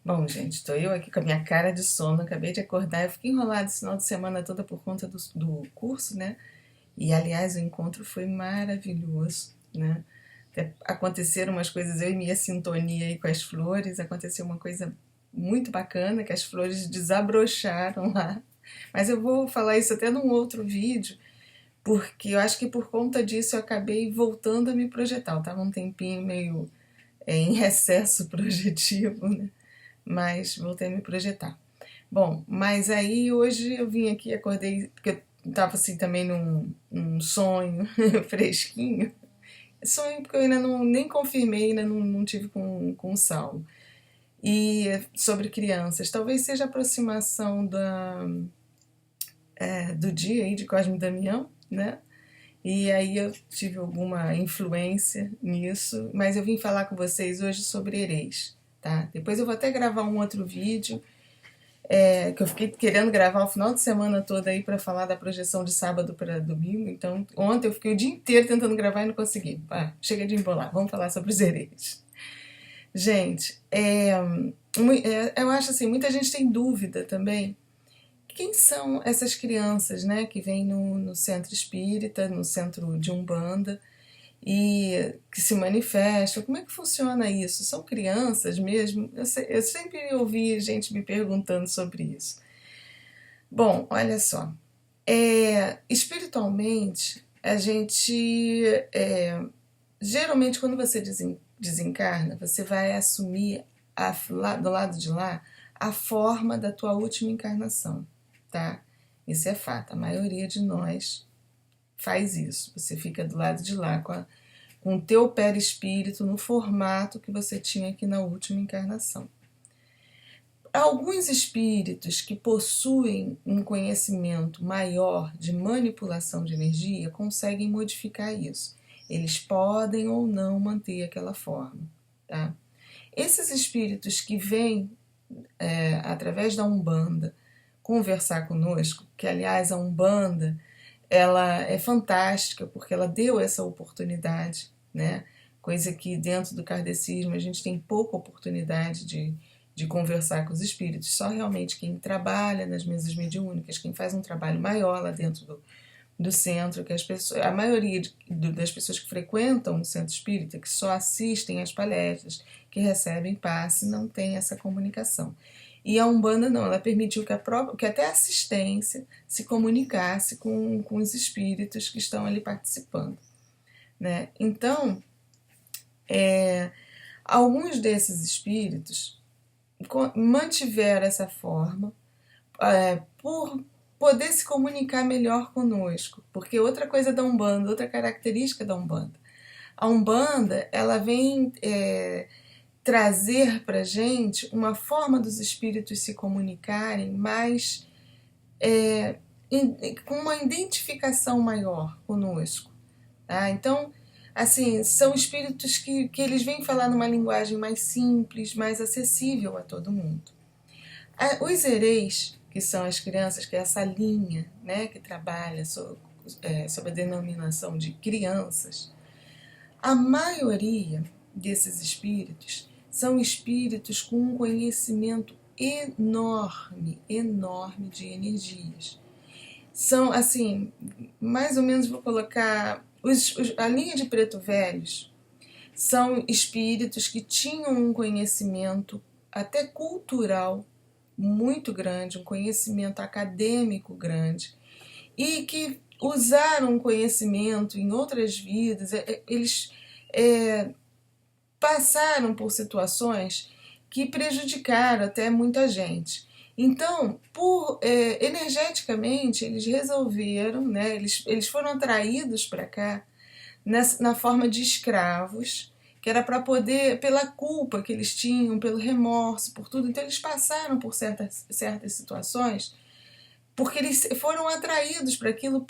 Bom, gente, estou eu aqui com a minha cara de sono, acabei de acordar, eu fiquei enrolada esse final de semana toda por conta do curso, né? E aliás, o encontro foi maravilhoso, né? Até aconteceram umas coisas, eu e minha sintonia aí com as flores, aconteceu uma coisa muito bacana, que as flores desabrocharam lá. Mas eu vou falar isso até num outro vídeo, porque eu acho que por conta disso eu acabei voltando a me projetar. Eu estava um tempinho meio em recesso projetivo, né? Mas voltei a me projetar. Bom, mas aí hoje eu vim aqui, acordei, porque eu tava assim também num sonho fresquinho. Sonho porque eu ainda não, nem confirmei, ainda não tive com o Saulo. E sobre crianças, talvez seja a aproximação do dia aí de Cosme e Damião, né? E aí eu tive alguma influência nisso, mas eu vim falar com vocês hoje sobre Ereis, tá? Depois eu vou até gravar um outro vídeo que eu fiquei querendo gravar o final de semana todo aí para falar da projeção de sábado para domingo. Então, ontem eu fiquei o dia inteiro tentando gravar e não consegui. Chega de embolar, vamos falar sobre os hereges. Gente, eu acho assim, muita gente tem dúvida também. Quem são essas crianças, né, que vêm no centro espírita, no centro de Umbanda, e que se manifestam? Como é que funciona isso? São crianças mesmo? Eu sempre ouvi gente me perguntando sobre isso. Bom, olha só. Espiritualmente, a gente. Geralmente, quando você desencarna, você vai assumir do lado de lá a forma da tua última encarnação, tá? Isso é fato. A maioria de nós faz isso. Você fica do lado de lá com o teu perispírito no formato que você tinha aqui na última encarnação. Alguns espíritos que possuem um conhecimento maior de manipulação de energia conseguem modificar isso. Eles podem ou não manter aquela forma, tá? Esses espíritos que vêm através da Umbanda conversar conosco, que aliás a Umbanda ela é fantástica porque ela deu essa oportunidade, né? Coisa que dentro do kardecismo a gente tem pouca oportunidade de conversar com os espíritos. Só realmente quem trabalha nas mesas mediúnicas, quem faz um trabalho maior lá dentro do centro, que as pessoas, a maioria das pessoas que frequentam o centro espírita, que só assistem às palestras, que recebem passe, não tem essa comunicação. E a Umbanda não, ela permitiu que até a assistência se comunicasse com os espíritos que estão ali participando, né? Então, alguns desses espíritos mantiveram essa forma por poder se comunicar melhor conosco, porque outra coisa da Umbanda, outra característica da Umbanda, a Umbanda ela vem trazer para gente uma forma dos espíritos se comunicarem mais com uma identificação maior conosco, tá? Então, assim, são espíritos que eles vêm falar numa linguagem mais simples, mais acessível a todo mundo. Os hereis, que são as crianças, que é essa linha, né, que trabalha sob a denominação de crianças, a maioria desses espíritos são espíritos com um conhecimento enorme, enorme de energias. São, assim, mais ou menos vou colocar a linha de preto velhos são espíritos que tinham um conhecimento até cultural muito grande, um conhecimento acadêmico grande, e que usaram conhecimento em outras vidas. Eles passaram por situações que prejudicaram até muita gente. Então, energeticamente, eles resolveram, né, eles foram atraídos para cá na forma de escravos, que era para poder, pela culpa que eles tinham, pelo remorso, por tudo. Então, eles passaram por certas situações porque eles foram atraídos para aquilo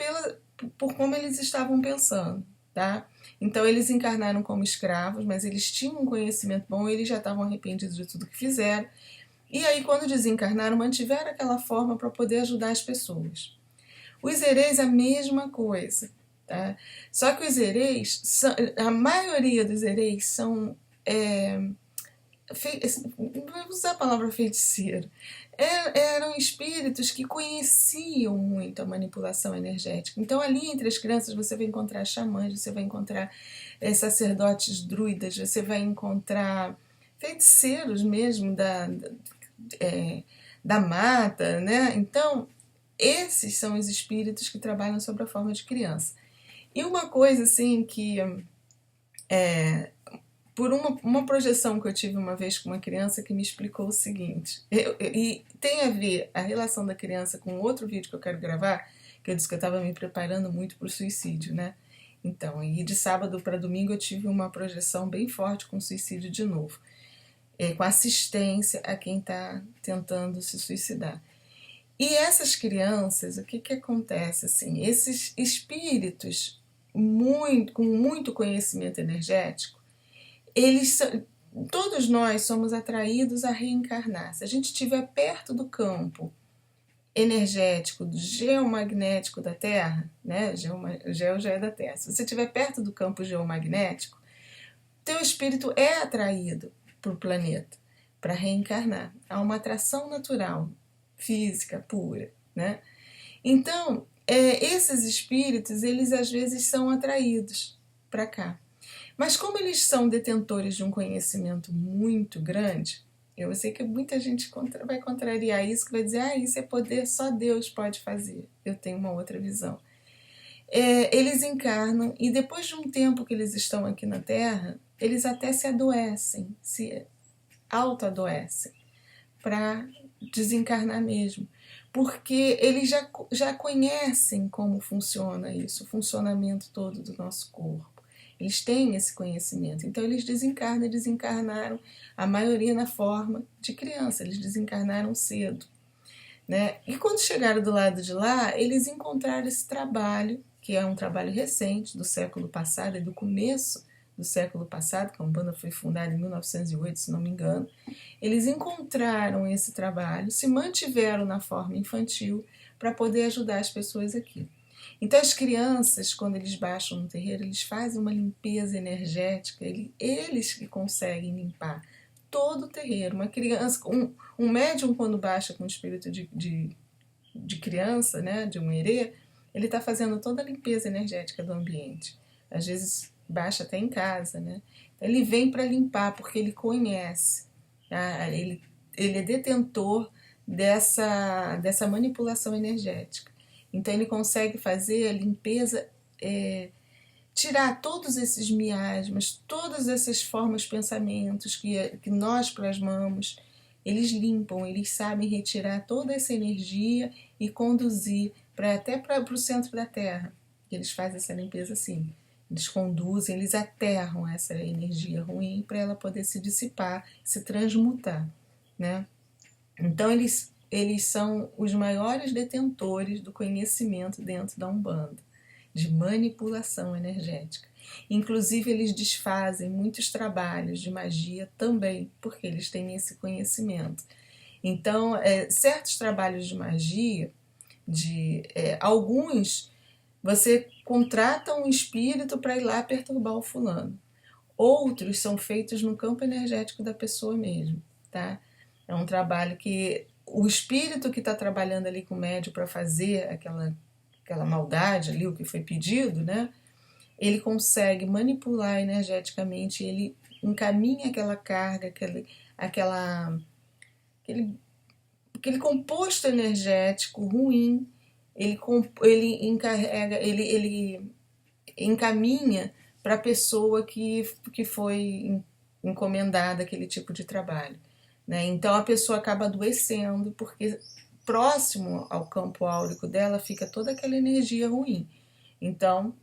por como eles estavam pensando, tá? Então eles encarnaram como escravos, mas eles tinham um conhecimento bom, eles já estavam arrependidos de tudo que fizeram. E aí, quando desencarnaram, mantiveram aquela forma para poder ajudar as pessoas. Os hereis, a mesma coisa, tá? Só que os hereis, a maioria dos hereis são... vou usar palavra feiticeiro. Eram espíritos que conheciam muito a manipulação energética. Então, ali entre as crianças, você vai encontrar xamãs, você vai encontrar sacerdotes druidas, você vai encontrar feiticeiros mesmo da mata, né? Então, esses são os espíritos que trabalham sobre a forma de criança. E uma coisa assim que por uma projeção que eu tive uma vez com uma criança que me explicou o seguinte, e tem a ver a relação da criança com outro vídeo que eu quero gravar, que eu disse que eu estava me preparando muito para o suicídio, né? Então, e de sábado para domingo eu tive uma projeção bem forte com suicídio de novo, com assistência a quem está tentando se suicidar. E essas crianças, o que acontece? Assim, esses espíritos com muito conhecimento energético, todos nós somos atraídos a reencarnar. Se a gente estiver perto do campo energético, geomagnético da Terra, né? Geo já é da Terra. Se você estiver perto do campo geomagnético, teu espírito é atraído para o planeta, para reencarnar. Há uma atração natural, física, pura, né? Então, esses espíritos, eles às vezes são atraídos para cá. Mas como eles são detentores de um conhecimento muito grande, eu sei que muita gente vai contrariar isso, que vai dizer, isso é poder, só Deus pode fazer. Eu tenho uma outra visão. Eles encarnam e depois de um tempo que eles estão aqui na Terra, eles até se adoecem, se autoadoecem, para desencarnar mesmo. Porque eles já conhecem como funciona isso, o funcionamento todo do nosso corpo. Eles têm esse conhecimento. Então, eles desencarnaram, a maioria na forma de criança. Eles desencarnaram cedo, né? E quando chegaram do lado de lá, eles encontraram esse trabalho, que é um trabalho recente, do século passado, do começo do século passado, que a Umbanda foi fundada em 1908, se não me engano. Eles encontraram esse trabalho, se mantiveram na forma infantil para poder ajudar as pessoas aqui. Então, as crianças, quando eles baixam no terreiro, eles fazem uma limpeza energética, eles que conseguem limpar todo o terreiro. Uma criança, um médium, quando baixa com o espírito de criança, né, de um herê, ele está fazendo toda a limpeza energética do ambiente. Às vezes, baixa até em casa, né? Ele vem para limpar, porque ele conhece, tá? Ele é detentor dessa manipulação energética. Então, ele consegue fazer a limpeza, tirar todos esses miasmas, todas essas formas, pensamentos que nós plasmamos. Eles limpam, eles sabem retirar toda essa energia e conduzir até para o centro da Terra. Eles fazem essa limpeza assim. Eles conduzem, eles aterram essa energia ruim para ela poder se dissipar, se transmutar, né? Então, eles são os maiores detentores do conhecimento dentro da Umbanda, de manipulação energética. Inclusive, eles desfazem muitos trabalhos de magia também, porque eles têm esse conhecimento. Então, certos trabalhos de magia, alguns, você contrata um espírito para ir lá perturbar o fulano. Outros são feitos no campo energético da pessoa mesmo, tá? É um trabalho que o espírito que está trabalhando ali com o médium para fazer aquela maldade ali, o que foi pedido, né? Ele consegue manipular energeticamente, ele encaminha aquela carga, aquele composto energético ruim, ele encaminha para a pessoa que foi encomendada aquele tipo de trabalho, né? Então a pessoa acaba adoecendo, porque próximo ao campo áurico dela fica toda aquela energia ruim. Então,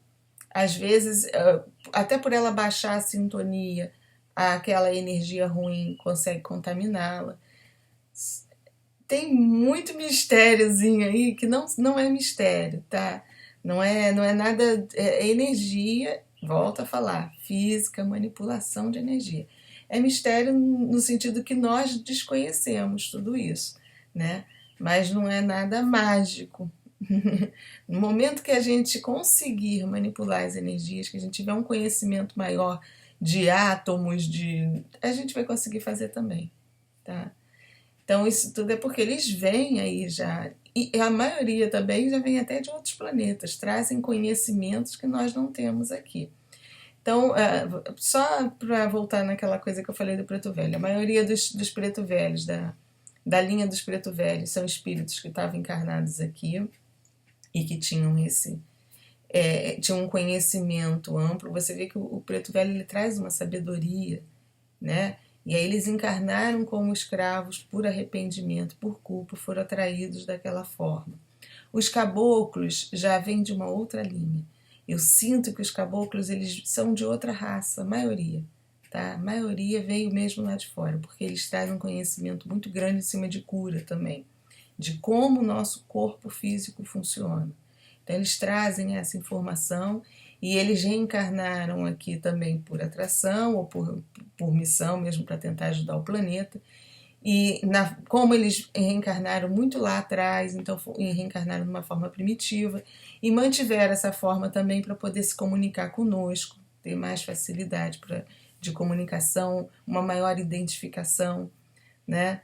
às vezes, até por ela baixar a sintonia, aquela energia ruim consegue contaminá-la. Tem muito mistériozinho aí que não é mistério, tá? Não é nada, é energia, volto a falar, física, manipulação de energia. É mistério no sentido que nós desconhecemos tudo isso, né? Mas não é nada mágico. No momento que a gente conseguir manipular as energias, que a gente tiver um conhecimento maior de átomos, a gente vai conseguir fazer também, tá? Então isso tudo é porque eles vêm aí já, e a maioria também já vem até de outros planetas, trazem conhecimentos que nós não temos aqui. Então, só para voltar naquela coisa que eu falei do preto velho, a maioria dos preto velhos, da linha dos preto velhos, são espíritos que estavam encarnados aqui e que tinham tinham um conhecimento amplo. Você vê que o preto velho ele traz uma sabedoria, né? E aí eles encarnaram como escravos por arrependimento, por culpa, foram atraídos daquela forma. Os caboclos já vêm de uma outra linha. Eu sinto que os caboclos eles são de outra raça, a maioria. Tá? A maioria veio mesmo lá de fora, porque eles trazem um conhecimento muito grande em cima de cura também, de como o nosso corpo físico funciona. Então eles trazem essa informação e eles reencarnaram aqui também por atração ou por missão mesmo para tentar ajudar o planeta. E como eles reencarnaram muito lá atrás, então reencarnaram de uma forma primitiva e mantiveram essa forma também para poder se comunicar conosco, ter mais facilidade de comunicação, uma maior identificação, né?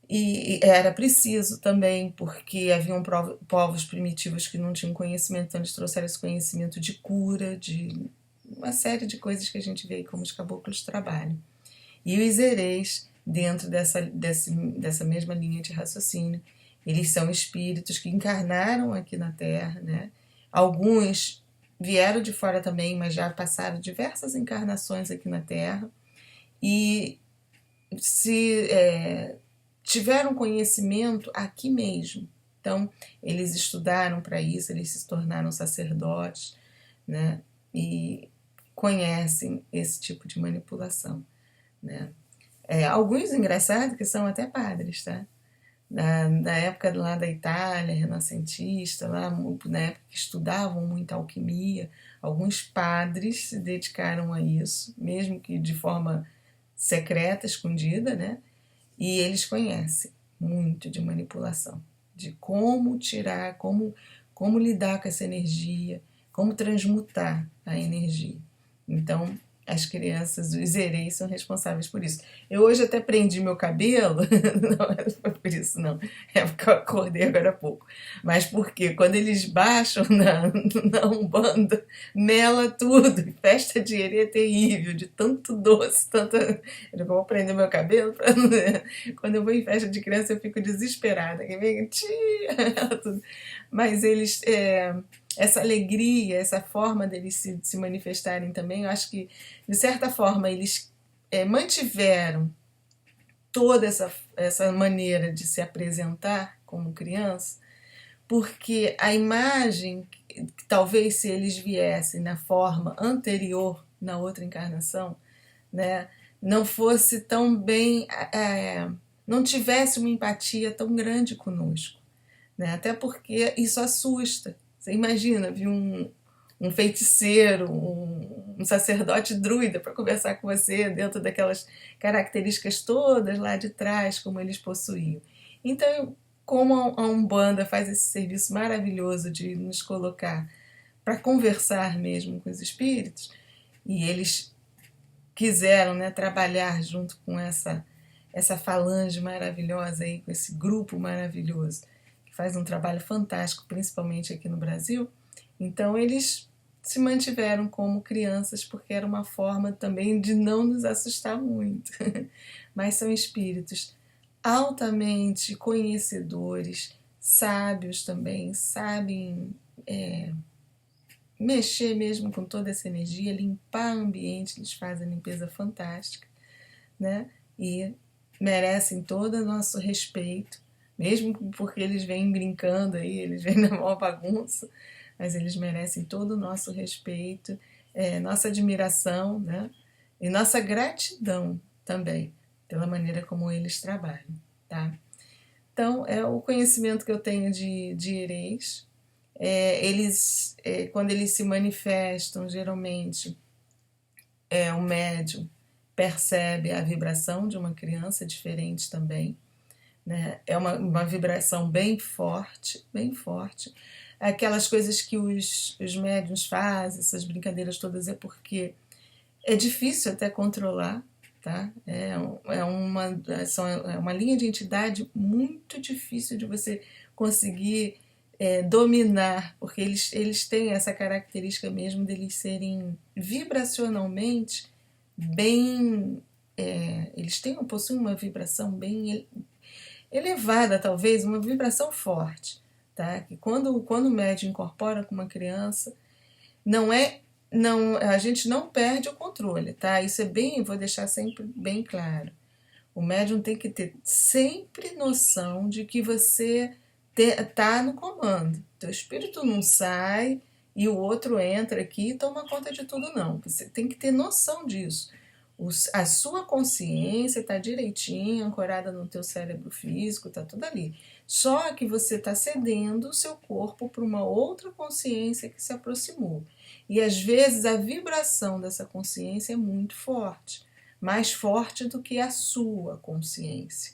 E era preciso também, porque haviam povos primitivos que não tinham conhecimento, então eles trouxeram esse conhecimento de cura, de uma série de coisas que a gente vê aí como os caboclos trabalham. E os ereis, dentro dessa mesma linha de raciocínio, eles são espíritos que encarnaram aqui na Terra, né? Alguns vieram de fora também, mas já passaram diversas encarnações aqui na Terra e tiveram conhecimento aqui mesmo. Então, eles estudaram para isso, eles se tornaram sacerdotes, né? E conhecem esse tipo de manipulação, né? Alguns engraçados que são até padres, tá? Da época lá da Itália, renascentista, lá, na época que estudavam muito alquimia, alguns padres se dedicaram a isso, mesmo que de forma secreta, escondida, né? E eles conhecem muito de manipulação, de como tirar, como lidar com essa energia, como transmutar a energia. Então, as crianças, os ereis, são responsáveis por isso. Eu hoje até prendi meu cabelo, não foi por isso não, é porque eu acordei agora há pouco, mas porque quando eles baixam na Umbanda, mela tudo, festa de erê é terrível, de tanto doce, eu vou prender meu cabelo, quando eu vou em festa de criança eu fico desesperada, que vem tia, mas eles... essa alegria, essa forma deles se manifestarem também, eu acho que, de certa forma, eles mantiveram toda essa maneira de se apresentar como criança, porque a imagem, talvez se eles viessem na forma anterior, na outra encarnação, né, não fosse tão bem, não tivesse uma empatia tão grande conosco, né, até porque isso assusta. Você imagina, vir um feiticeiro, um sacerdote druida para conversar com você dentro daquelas características todas lá de trás, como eles possuíam. Então, como a Umbanda faz esse serviço maravilhoso de nos colocar para conversar mesmo com os espíritos, e eles quiseram, né, trabalhar junto com essa falange maravilhosa aí, com esse grupo maravilhoso, faz um trabalho fantástico, principalmente aqui no Brasil. Então eles se mantiveram como crianças porque era uma forma também de não nos assustar muito. Mas são espíritos altamente conhecedores, sábios também, sabem mexer mesmo com toda essa energia, limpar o ambiente, eles fazem limpeza fantástica, né? E merecem todo o nosso respeito, mesmo porque eles vêm brincando aí, eles vêm na maior bagunça, mas eles merecem todo o nosso respeito, nossa admiração, né? E nossa gratidão também, pela maneira como eles trabalham, tá? Então, é o conhecimento que eu tenho de ereis. Eles, quando eles se manifestam, geralmente, o médium percebe a vibração de uma criança diferente também, né? É uma vibração bem forte, bem forte. Aquelas coisas que os médiuns fazem, essas brincadeiras todas, é porque é difícil até controlar, tá? É uma linha de entidade muito difícil de você conseguir dominar, porque eles têm essa característica mesmo deles serem vibracionalmente bem. Possuem uma vibração bem elevada, talvez, uma vibração forte. Tá? Que quando o médium incorpora com uma criança, a gente não perde o controle, tá? Isso vou deixar sempre bem claro. O médium tem que ter sempre noção de que você tá no comando. Teu espírito não sai e o outro entra aqui e toma conta de tudo, não. Você tem que ter noção disso. A sua consciência está direitinho, ancorada no teu cérebro físico, está tudo ali. Só que você está cedendo o seu corpo para uma outra consciência que se aproximou. E às vezes a vibração dessa consciência é muito forte, mais forte do que a sua consciência,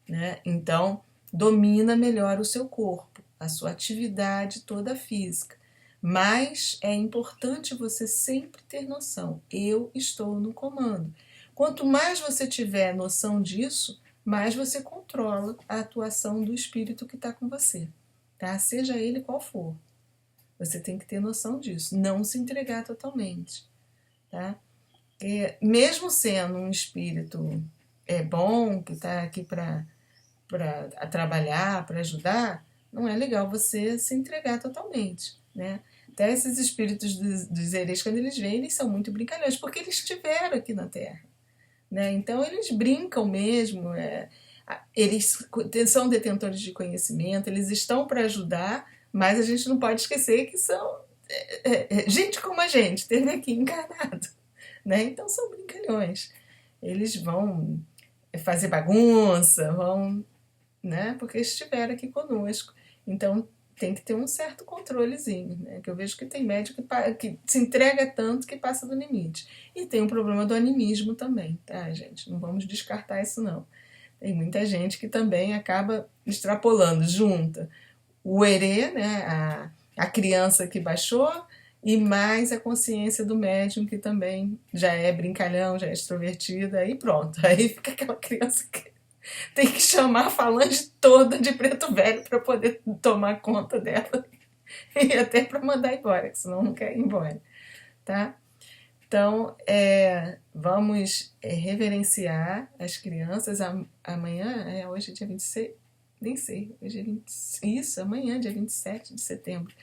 né? Então, domina melhor o seu corpo, a sua atividade toda física. Mas é importante você sempre ter noção, eu estou no comando. Quanto mais você tiver noção disso, mais você controla a atuação do espírito que está com você, tá? Seja ele qual for. Você tem que ter noção disso, não se entregar totalmente, tá? Mesmo sendo um espírito bom, que está aqui para trabalhar, para ajudar, não é legal você se entregar totalmente, né? Até esses espíritos dos erês, quando eles vêm, eles são muito brincalhões, porque eles estiveram aqui na Terra, né? Então eles brincam mesmo, eles são detentores de conhecimento, eles estão para ajudar, mas a gente não pode esquecer que são gente como a gente, esteve aqui encarnado, né? Então são brincalhões. Eles vão fazer bagunça, né? Porque estiveram aqui conosco. Então tem que ter um certo controlezinho, né? Que eu vejo que tem médico que se entrega tanto que passa do limite. E tem um problema do animismo também, tá, gente? Não vamos descartar isso, não. Tem muita gente que também acaba extrapolando, junta o erê, né? A criança que baixou, e mais a consciência do médium, que também já é brincalhão, já é extrovertida, e pronto. Aí fica aquela criança que tem que chamar a falange toda de preto velho para poder tomar conta dela e até para mandar embora, que senão não quer ir embora, tá? Então, vamos reverenciar as crianças. Amanhã, hoje é dia 26, nem sei, hoje é 20, isso, amanhã, dia 27 de setembro,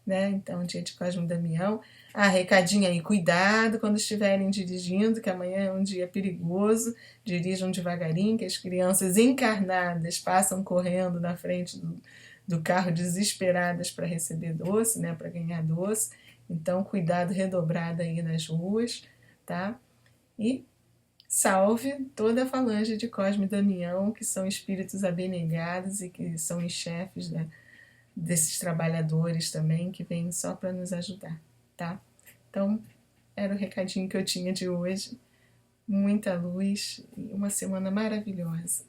né? Então, dia de Cosme e Damião. Recadinho aí, cuidado quando estiverem dirigindo, que amanhã é um dia perigoso, dirijam devagarinho, que as crianças encarnadas passam correndo na frente do carro desesperadas para receber doce, né? Para ganhar doce. Então, cuidado redobrado aí nas ruas, tá? E salve toda a falange de Cosme e Damião, que são espíritos abnegados e que são os chefes, né, desses trabalhadores também, que vêm só para nos ajudar, tá? Então, era o recadinho que eu tinha de hoje. Muita luz e uma semana maravilhosa.